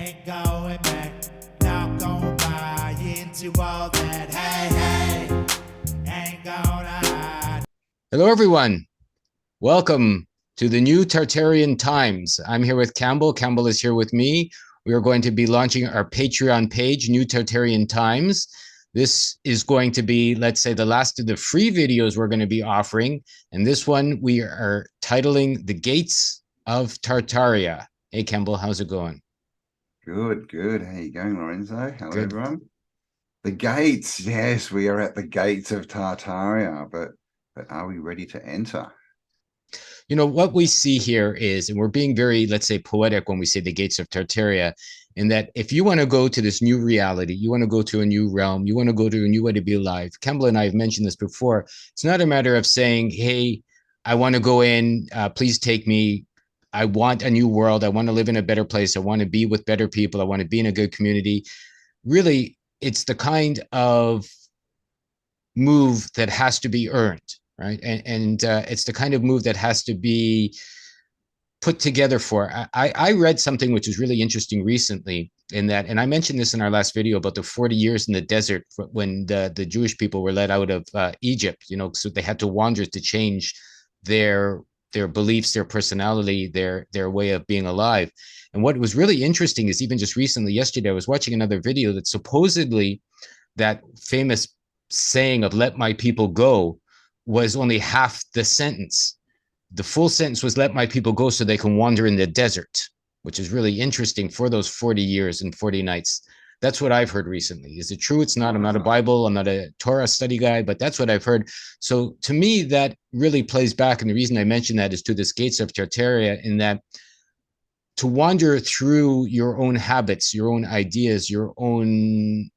Ain't going back, not gonna buy into all that. Hey, ain't gonna hide. Hello, everyone. Welcome to the new Tartarian Times. I'm here with Cambell. Cambell is here with me. We are going to be launching our Patreon page, New Tartarian Times. This is going to be, let's say, the last of the free videos we're going to be offering. And this one we are titling The Gates of Tartaria. Hey, Cambell, how's it going? Good. How you going, Lorenzo? Hello, Good. everyone. The gates. Yes, we are at the gates of Tartaria, but are we ready to enter? You know, what we see here is, and we're being very, let's say, poetic when we say the gates of Tartaria, in that if you want to go to this new reality, you want to go to a new realm, you want to go to a new way to be alive. Cambell and I have mentioned this before. It's not a matter of saying, hey, I want to go in, please take me. I want a new world. I want to live in a better place. I want to be with better people. I want to be in a good community. Really, it's the kind of move that has to be earned, right? And it's the kind of move that has to be put together for. I read something which was really interesting recently in that, and I mentioned this in our last video about the 40 years in the desert when the Jewish people were led out of Egypt, you know, so they had to wander to change their beliefs, their personality, their way of being alive. And what was really interesting is even just recently, yesterday, I was watching another video that supposedly that famous saying of let my people go was only half the sentence. The full sentence was let my people go so they can wander in the desert, which is really interesting for those 40 years and 40 nights. That's what I've heard recently. Is it true? It's not. I'm not a Bible. I'm not a Torah study guy, but that's what I've heard. So to me, that really plays back. And the reason I mention that is to this gates of Tartaria, in that to wander through your own habits, your own ideas, your own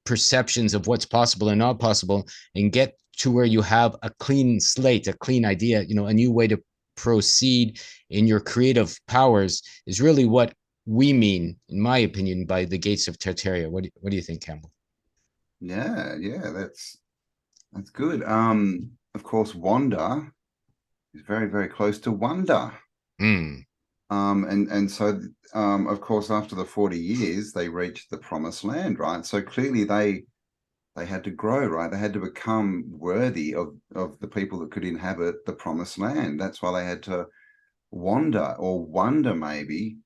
perceptions of what's possible and not possible, and get to where you have a clean slate, a clean idea, you know, a new way to proceed in your creative powers, is really what we mean, in my opinion, by the gates of Tartaria. What do you think, Cambell? Yeah, that's good. Of course, wander is very close to wonder. Mm. And so of course, after the 40 years, they reached the promised land, right? So clearly they had to grow, right? They had to become worthy of the people that could inhabit the promised land. That's why they had to wander or wonder maybe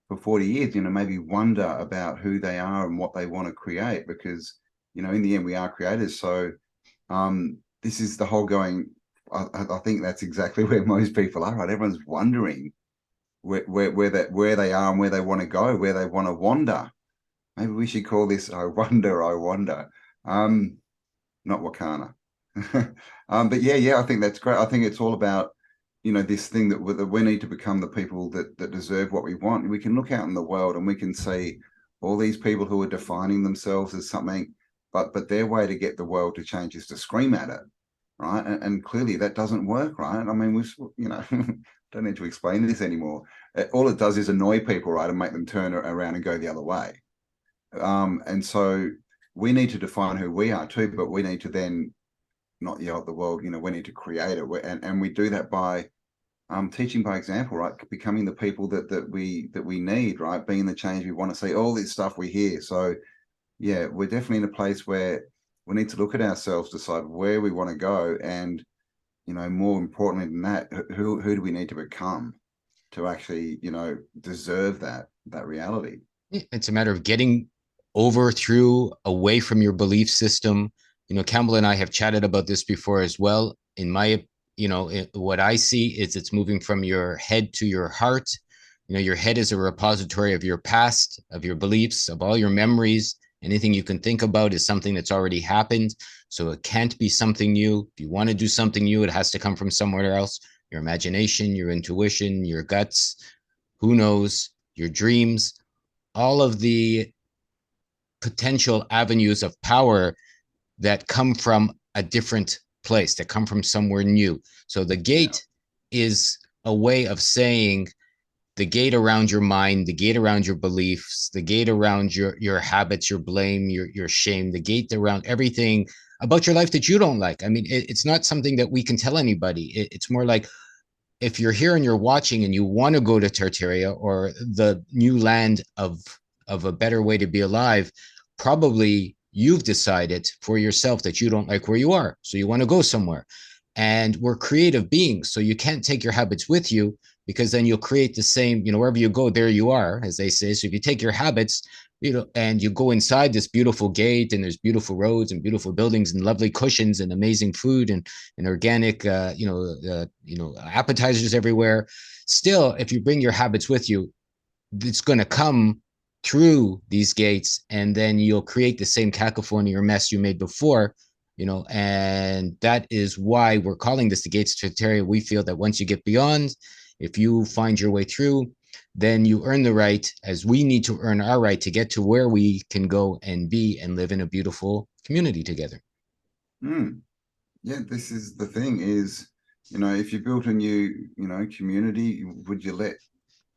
for 40 years, you know, maybe wonder about who they are and what they want to create, because, you know, in the end, we are creators. So this is the whole going, I think that's exactly where most people are, right? Everyone's wondering where they are and where they want to go, where they want to wander. Maybe we should call this I Wonder. Not Wakana. But yeah, I think that's great. I think it's all about, you know, this thing that we need to become the people that deserve what we want. We can look out in the world and we can see all these people who are defining themselves as something, but their way to get the world to change is to scream at it, right? And clearly that doesn't work, right? I mean, you know, don't need to explain this anymore. All it does is annoy people, right, and make them turn around and go the other way. And so we need to define who we are too, but we need to then not yell at the world, you know, we need to create it. And we do that by teaching by example, right? Becoming the people that we need, right? Being the change we want to see, all this stuff we hear. So yeah, we're definitely in a place where we need to look at ourselves, decide where we want to go, and, you know, more importantly than that, who do we need to become to actually, you know, deserve that reality. It's a matter of getting over, through, away from your belief system. You know, Cambell and I have chatted about this before as well. In my, you know, what I see is it's moving from your head to your heart. You know, your head is a repository of your past, of your beliefs, of all your memories. Anything you can think about is something that's already happened. So it can't be something new. If you want to do something new, it has to come from somewhere else. Your imagination, your intuition, your guts, who knows, your dreams, all of the potential avenues of power that come from a different place, that come from somewhere new. So the gate is a way of saying the gate around your mind, the gate around your beliefs, the gate around your habits, your blame, your shame, the gate around everything about your life that you don't like. I mean, it's not something that we can tell anybody. It's more like, if you're here and you're watching and you want to go to Tartaria or the new land of of a better way to be alive, probably you've decided for yourself that you don't like where you are, so you want to go somewhere. And we're creative beings, so you can't take your habits with you, because then you'll create the same, wherever you go, there you are, as they say. So if you take your habits, and you go inside this beautiful gate, and there's beautiful roads and beautiful buildings and lovely cushions and amazing food and organic, appetizers everywhere. Still, if you bring your habits with you, it's going to come through these gates, and then you'll create the same cacophony or mess you made before. And that is why we're calling this the gates of Tartaria. We feel that once you get beyond, if you find your way through, then you earn the right, as we need to earn our right to get to where we can go and be and live in a beautiful community together. Yeah, this is the thing is, if you built a new, community, would you let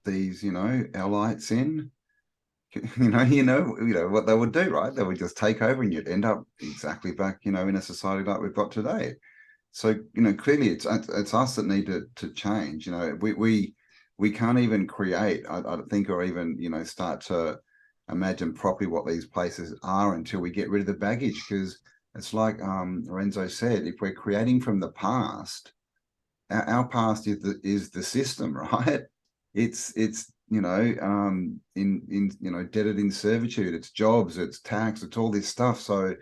these, allites in? What they would do, right? They would just take over, and you'd end up exactly back, in a society like we've got today. So, clearly it's us that need to change. We can't even create, I think, or even, start to imagine properly what these places are until we get rid of the baggage. Because it's like Lorenzo said, if we're creating from the past, our past is the system, right? It's in debted in servitude, it's jobs, it's tax, it's all this stuff. So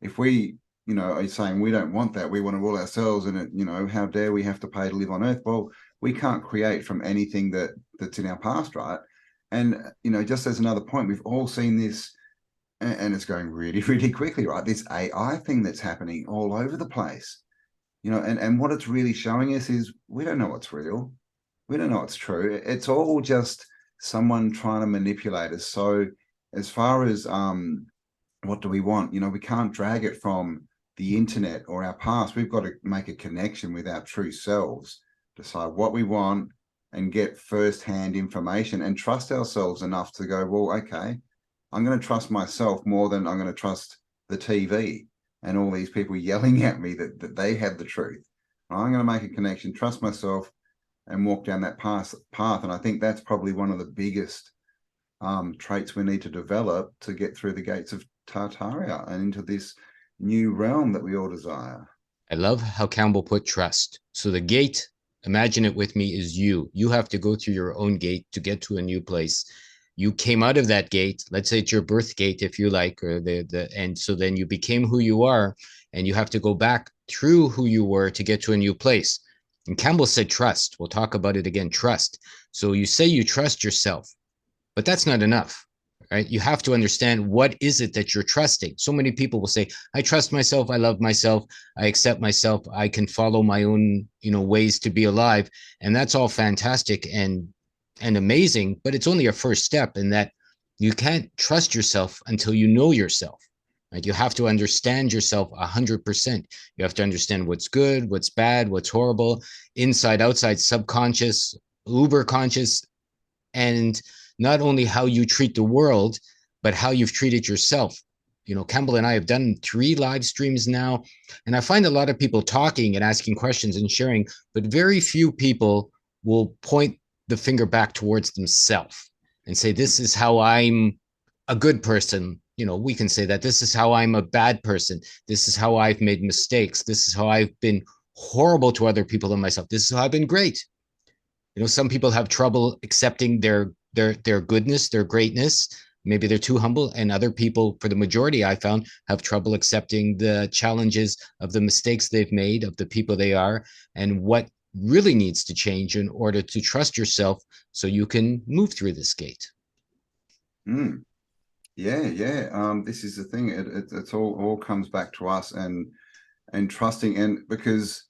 if we are saying we don't want that, we want to rule ourselves, and how dare we have to pay to live on earth? Well, we can't create from anything that's in our past, right? And just as another point, we've all seen this, and it's going really, really quickly, right? This AI thing that's happening all over the place. And what it's really showing us is we don't know what's real. We don't know what's true. It's all just someone trying to manipulate us. So as far as what do we want? We can't drag it from the internet or our past. We've got to make a connection with our true selves, decide what we want, and get first-hand information and trust ourselves enough to go, well, okay, I'm going to trust myself more than I'm going to trust the TV and all these people yelling at me that they have the truth. I'm going to make a connection, trust myself, and walk down that path. And I think that's probably one of the biggest traits we need to develop to get through the gates of Tartaria and into this new realm that we all desire. I love how Campbell put trust. So the gate, imagine it with me, is you. You have to go through your own gate to get to a new place. You came out of that gate, let's say it's your birth gate, if you like, or and so then you became who you are, and you have to go back through who you were to get to a new place. And Campbell said trust. We'll talk about it again, trust. So you say you trust yourself, but that's not enough, right? You have to understand, what is it that you're trusting? So many people will say, I trust myself, I love myself, I accept myself, I can follow my own, ways to be alive. And that's all fantastic and amazing, but it's only a first step, in that you can't trust yourself until you know yourself. Right? You have to understand yourself 100%. You have to understand what's good, what's bad, what's horrible, inside, outside, subconscious, uber conscious, and not only how you treat the world, but how you've treated yourself. Campbell and I have done 3 live streams now, and I find a lot of people talking and asking questions and sharing, but very few people will point the finger back towards themselves and say, this is how I'm a good person. We can say that this is how I'm a bad person. This is how I've made mistakes. This is how I've been horrible to other people and myself. This is how I've been great. Some people have trouble accepting their goodness, their greatness. Maybe they're too humble, and other people, for the majority, I found, have trouble accepting the challenges of the mistakes they've made, of the people they are, and what really needs to change in order to trust yourself so you can move through this gate. Yeah. This is the thing. It's all comes back to us and trusting, and because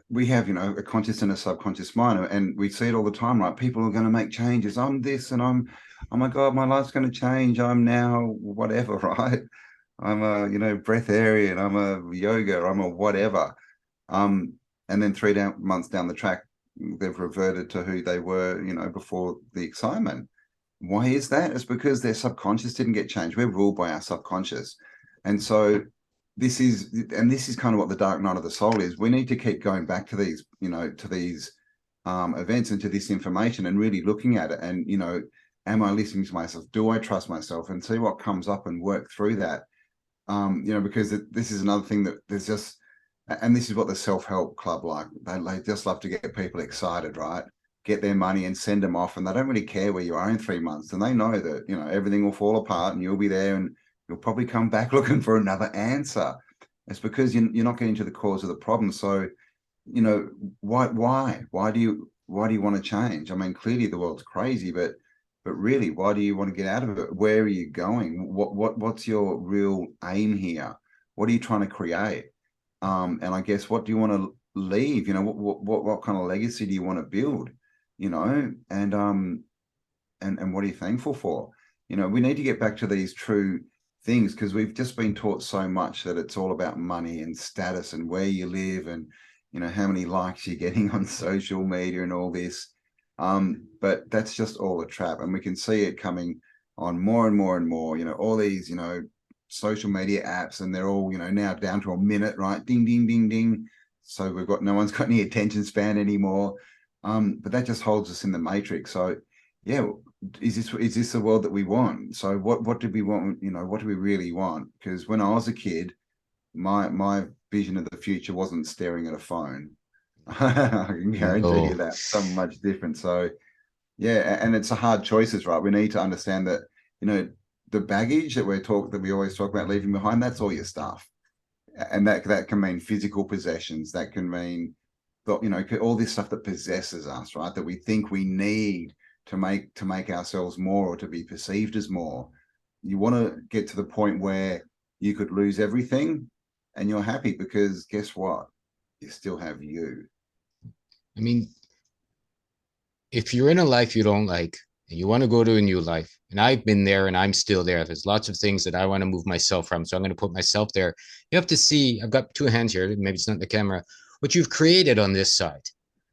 we have a conscious and a subconscious mind, and we see it all the time, right? People are going to make changes. I'm this, and I'm, oh my God, my life's going to change. I'm now whatever, right? I'm a breatharian. I'm a yoga. I'm a whatever. And then 3 months down the track, they've reverted to who they were, before the excitement. Why is that? It's because their subconscious didn't get changed. We're ruled by our subconscious. And so this is kind of what the dark night of the soul is. We need to keep going back to these, events and to this information, and really looking at it, and, am I listening to myself? Do I trust myself? And see what comes up and work through that. You know, because this is another thing that there's just, and this is what the self-help club like. They just love to get people excited, right? Get their money and send them off, and they don't really care where you are in 3 months. And they know that, you know, everything will fall apart and you'll be there and you'll probably come back looking for another answer. It's because you're not getting to the cause of the problem. So, you know, why do you want to change? I mean, clearly the world's crazy, but really, why do you want to get out of it? Where are you going? What's your real aim here? What are you trying to create? And I guess, what do you want to leave? You know, what kind of legacy do you want to build? You know, and what are you thankful for? You know, we need to get back to these true things, because we've just been taught so much that it's all about money and status and where you live and, you know, how many likes you're getting on social media and all this. But that's just all a trap, and we can see it coming on more and more and more. You know, all these, you know, social media apps, and they're all, you know, now down to a minute, right? Ding, ding, ding, ding. So we've got, no one's got any attention span anymore. But that just holds us in the matrix. So yeah, is this the world that we want? So what did we want? You know, what do we really want? Because when I was a kid, my vision of the future wasn't staring at a phone. I can guarantee you No. that. So much different. So yeah, and it's a hard choices, right? We need to understand that, you know, the baggage that we always talk about leaving behind, that's all your stuff. And that can mean physical possessions, that can mean, you know, all this stuff that possesses us, right? That we think we need to make ourselves more, or to be perceived as more. You want to get to the point where you could lose everything and you're happy, because guess what? You still have you. I mean, if you're in a life you don't like and you want to go to a new life, and I've been there and I'm still there, there's lots of things that I want to move myself from. So I'm going to put myself there. You have to see, I've got two hands here, maybe it's not in the camera, what you've created on this side.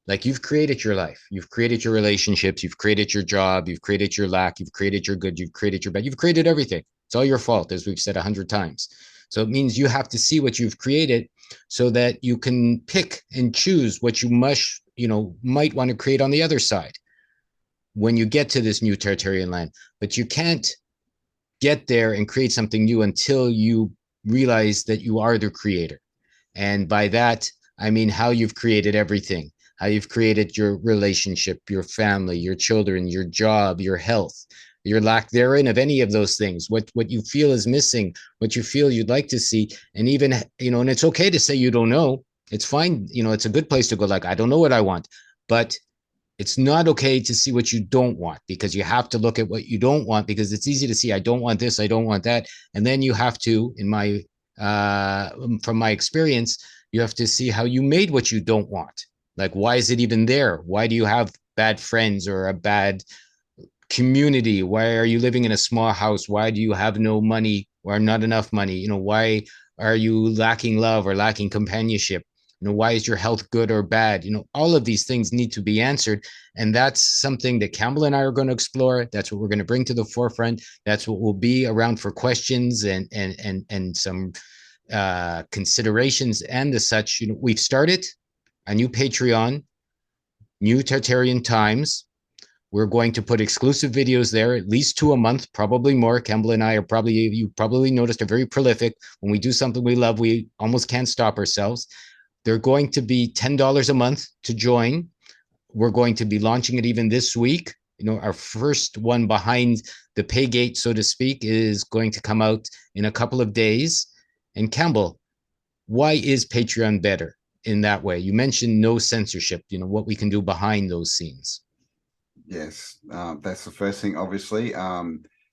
Like, you've created your life, you've created your relationships, you've created your job, you've created your lack, you've created your good, you've created your bad, you've created everything. It's all your fault, as we've said 100 times. So it means you have to see what you've created so that you can pick and choose what you might want to create on the other side when you get to this new Tartarian land. But you can't get there and create something new until you realize that you are the creator. And by that, I mean how you've created everything, how you've created your relationship, your family, your children, your job, your health, your lack therein of any of those things, what you feel is missing, what you feel you'd like to see. And even, you know, and it's okay to say you don't know. It's fine. You know, it's a good place to go, like, I don't know what I want. But it's not okay to see what you don't want, because you have to look at what you don't want, because it's easy to see, I don't want this, I don't want that. And then you have to, from my experience, you have to see how you made what you don't want. Like, why is it even there? Why do you have bad friends or a bad community? Why are you living in a small house? Why do you have no money or not enough money? You know, why are you lacking love or lacking companionship? You know, why is your health good or bad? You know, all of these things need to be answered. And that's something that Cambell and I are going to explore. That's what we're going to bring to the forefront. That's what will be around for questions and some considerations and the such. You know, we've started a new Patreon, New Tartarian Times. We're going to put exclusive videos there, at least 2 a month, probably more. Cambell and I are you probably noticed, are very prolific. When we do something we love, we almost can't stop ourselves. They're going to be $10 a month to join. We're going to be launching it even this week. You know, our first one behind the pay gate, so to speak, is going to come out in a couple of days. And Cambell, why is Patreon better in that way? You mentioned no censorship, you know, what we can do behind those scenes. Yes, that's the first thing, obviously.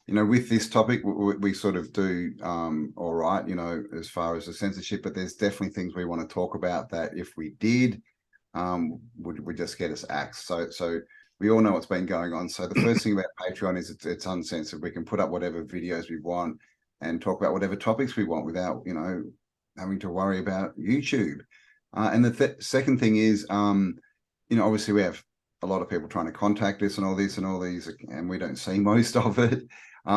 You know, with this topic, we sort of do all right, you know, as far as the censorship, but there's definitely things we want to talk about that if we did, would just get us axed. So we all know what's been going on. So the first thing about Patreon is it's uncensored. We can put up whatever videos we want and talk about whatever topics we want without, you know, having to worry about YouTube. And the second thing is, you know, obviously we have a lot of people trying to contact us and all this and all these, and we don't see most of it.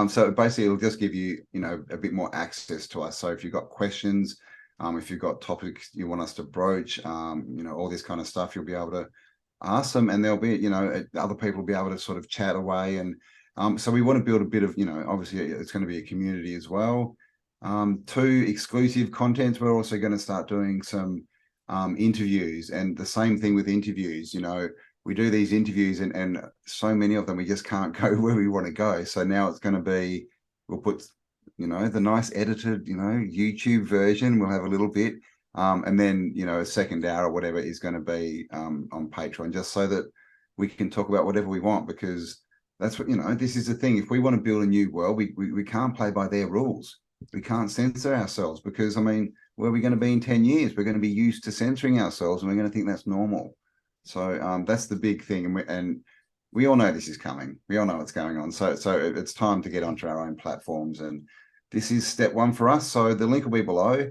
So basically it'll just give you, you know, a bit more access to us. So if you've got questions, if you've got topics you want us to broach, you know, all this kind of stuff, you'll be able to ask them, and there'll be, you know, other people will be able to sort of chat away. And So we want to build a bit of, obviously it's going to be a community as well. 2 exclusive contents. We're also going to start doing some interviews, and the same thing with interviews. We do these interviews and so many of them, we just can't go where we want to go. So now it's going to be, we'll put, the nice edited, YouTube version. We'll have a little bit. And then, a second hour or whatever is going to be on Patreon, just so that we can talk about whatever we want, because that's what, this is the thing. If we want to build a new world, we can't play by their rules. We can't censor ourselves, because, where are we going to be in 10 years? We're going to be used to censoring ourselves, and we're going to think that's normal. So that's the big thing. And we all know this is coming. We all know what's going on. So it's time to get onto our own platforms. And this is step 1 for us. So the link will be below.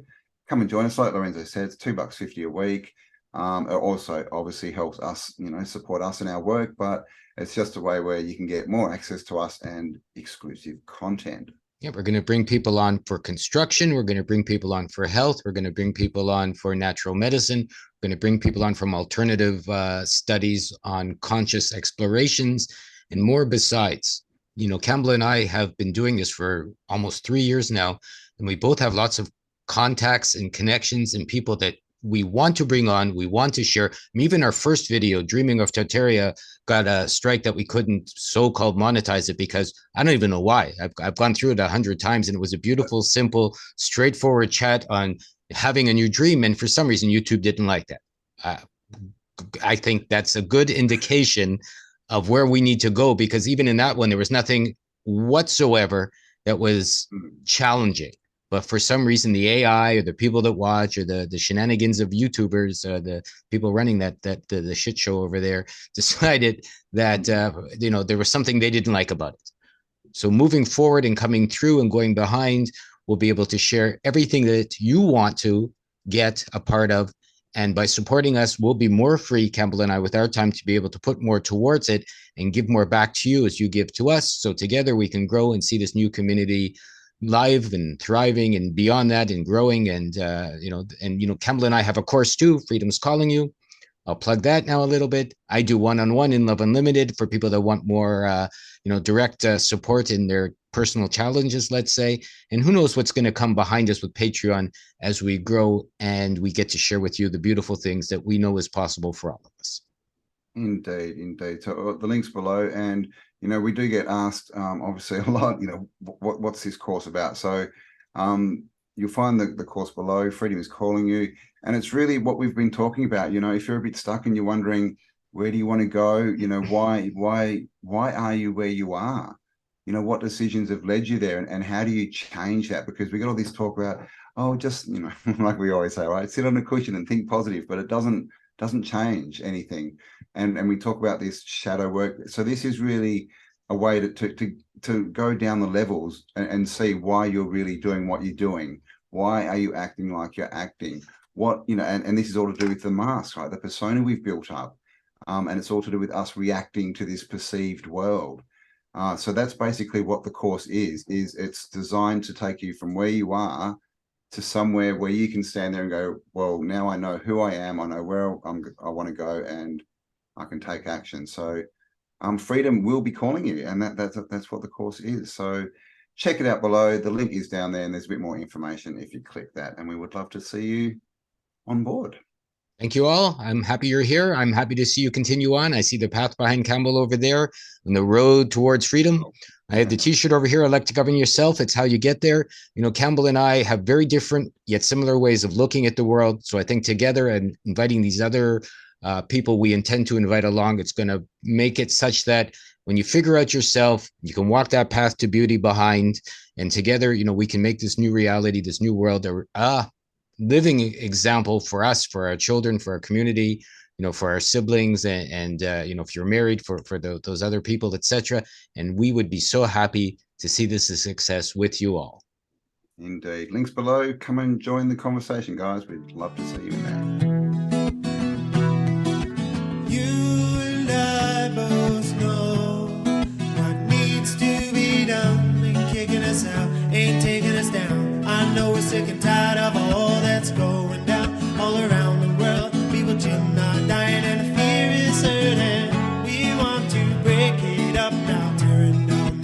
Come and join us. Like Lorenzo said, it's $2.50 a week. It also obviously helps us, support us in our work, but it's just a way where you can get more access to us and exclusive content. Yeah, we're going to bring people on for construction. We're going to bring people on for health. We're going to bring people on for natural medicine. We're going to bring people on from alternative studies on conscious explorations and more besides. Cambell and I have been doing this for almost 3 years now, and we both have lots of contacts and connections and people that we want to bring on, we want to share. Even our first video, Dreaming of Tartaria, got a strike that we couldn't so-called monetize it, because I don't even know why. I've gone through it 100 times, and it was a beautiful, simple, straightforward chat on having a new dream. And for some reason, YouTube didn't like that. I think that's a good indication of where we need to go, because even in that one, there was nothing whatsoever that was challenging. But for some reason, the AI or the people that watch, or the shenanigans of YouTubers, the people running the shit show over there, decided that there was something they didn't like about it. So moving forward and coming through and going behind, we'll be able to share everything that you want to get a part of. And by supporting us, we'll be more free, Cambell and I, with our time, to be able to put more towards it and give more back to you as you give to us. So together we can grow and see this new community live and thriving, and beyond that, and growing. And Cambell and I have a course too, Freedom's Calling You. I'll plug that now a little bit. I do one-on-one in Love Unlimited for people that want more direct support in their personal challenges, let's say. And who knows what's going to come behind us with Patreon as we grow and we get to share with you the beautiful things that we know is possible for all of us. Indeed. So the link's below, and we do get asked obviously a lot, what's this course about? So you'll find the course below, Freedom is Calling You, and it's really what we've been talking about. If you're a bit stuck and you're wondering, where do you want to go? Why are you where you are? What decisions have led you there, and how do you change that? Because we got all this talk about, just like we always say, right, sit on a cushion and think positive, but it doesn't change anything. And we talk about this shadow work. So this is really a way to go down the levels and see why you're really doing what you're doing. Why are you acting like you're acting? And this is all to do with the mask, right? The persona we've built up. And it's all to do with us reacting to this perceived world. So that's basically what the course is it's designed to take you from where you are to somewhere where you can stand there and go, well, now I know who I am, I know where I want to go, and I can take action. So freedom will be calling you, and that's what the course is. So check it out below. The link is down there, and there's a bit more information if you click that, and we would love to see you on board. Thank you all. I'm happy you're here. I'm happy to see you continue on. I see the path behind Cambell over there on the road towards freedom. I have the t-shirt over here. I like to govern yourself. It's how you get there. Cambell and I have very different yet similar ways of looking at the world. So I think together and inviting these other people we intend to invite along, it's going to make it such that when you figure out yourself, you can walk that path to beauty behind, and together, we can make this new reality, this new world, living example for us, for our children, for our community, for our siblings, and if you're married, for those other people, etc. And we would be so happy to see this a success with you all. Indeed. Links below. Come and join the conversation, guys. We'd love to see you in there. You and I both know what needs to be done, and kicking us out ain't taking us down. I know we're sick and tired of all that's going down all around the world. People chilling, not dying, and the fear is certain. We want to break it up now, tearing down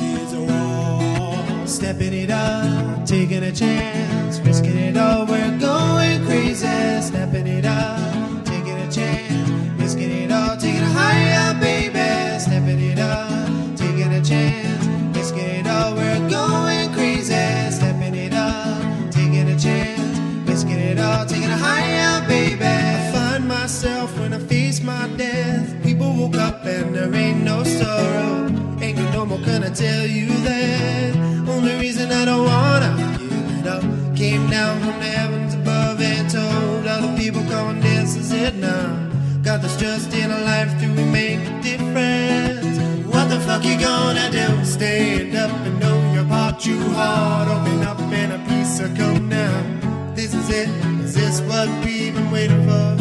stepping it up, taking a chance, risking it all, we're going crazy. Stepping it up, taking a chance, risking it all, taking it higher, baby. Stepping it up, taking a chance, risking it all, we're going crazy. Stepping it up, taking a chance, risking it all, taking it higher, baby. I find myself when I face my death. People woke up and there ain't no sorrow. Ain't got no more, can I tell you that? Only reason I don't wanna give it up. Came down from the heavens above and told all the people come and this is it now. Got this just in a life, do we make a difference? What the fuck you gonna do? Stand up and know your part too hard. Open up and a piece of come now. This is it, is this what we've been waiting for?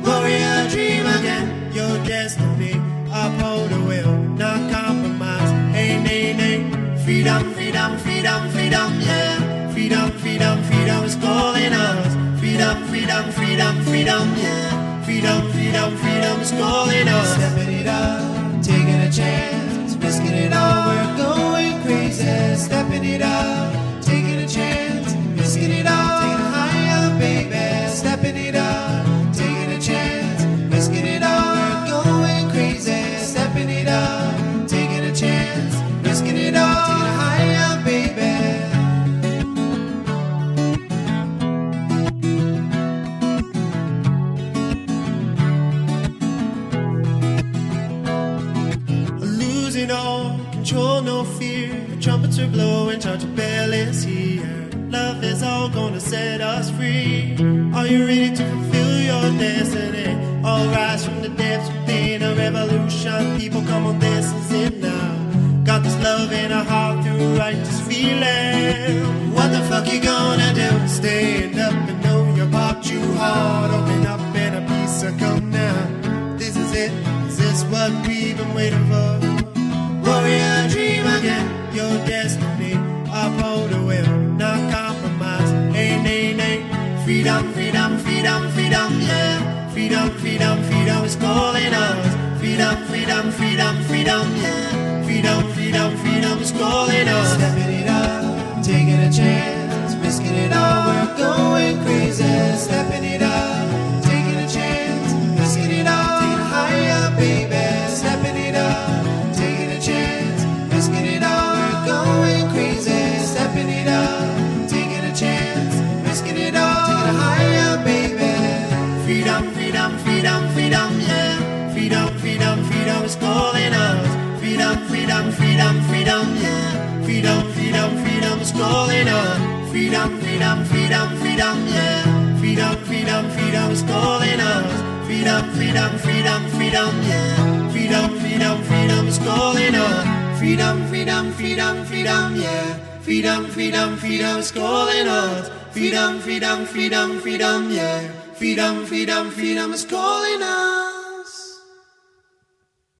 Warrior dream again, your destiny. Uphold the will, not compromise. Hey, nay, nay. Freedom, freedom, freedom, freedom, yeah. Freedom, freedom, freedom is calling us. Freedom, freedom, freedom, freedom, yeah. Freedom, freedom, freedom is calling us. Stepping it up, taking a chance, risking it all, we're going crazy. Stepping it up, taking a chance, risking it all, taking it higher, baby. Stepping it up, taking a chance, risking it all, we're going crazy. Stepping it up, taking a chance, risking it all, taking it higher, baby. Losing all control, no fear. The trumpets are blowing, Tartaria is here. Love is all gonna set us free. Are you ready to fulfill your destiny? All rise from the depths within a revolution. People, come on, this is it now. Got this love in our heart through righteous feeling. What the fuck you gonna do? Stand up and know your part too hard. Open up and a piece of come now. This is it, is this what we've been waiting for? Warrior dream again, your destiny. Uphold the will, not compromise. Hey, nay, nay. Freedom, freedom, freedom, freedom, yeah. Freedom, freedom, freedom is calling us. Freedom, freedom, freedom, freedom, yeah. Freedom, freedom, freedom is calling us. Stepping it up, taking a chance, risking it all, we're going crazy. Stepping it up, taking a chance, risking it all, taking it higher, baby. Stepping it up, taking a chance, risking it all, we're going crazy. Stepping it up, taking a chance, risking it all, taking it higher, baby. Freedom, freedom, freedom, freedom, yeah. Freedom, freedom, freedom is calling us. Freedom, freedom, freedom, freedom, yeah. Freedom, freedom, freedom is calling us. Freedom, freedom, freedom, freedom, yeah. Freedom, freedom, freedom is calling us. Freedom, freedom, freedom, freedom, yeah. Freedom, freedom, freedom is calling us. Freedom, freedom, freedom, freedom, yeah. Freedom, freedom, freedom is calling us. Freedom, freedom, freedom, freedom, yeah. Freedom, freedom, freedom is calling us.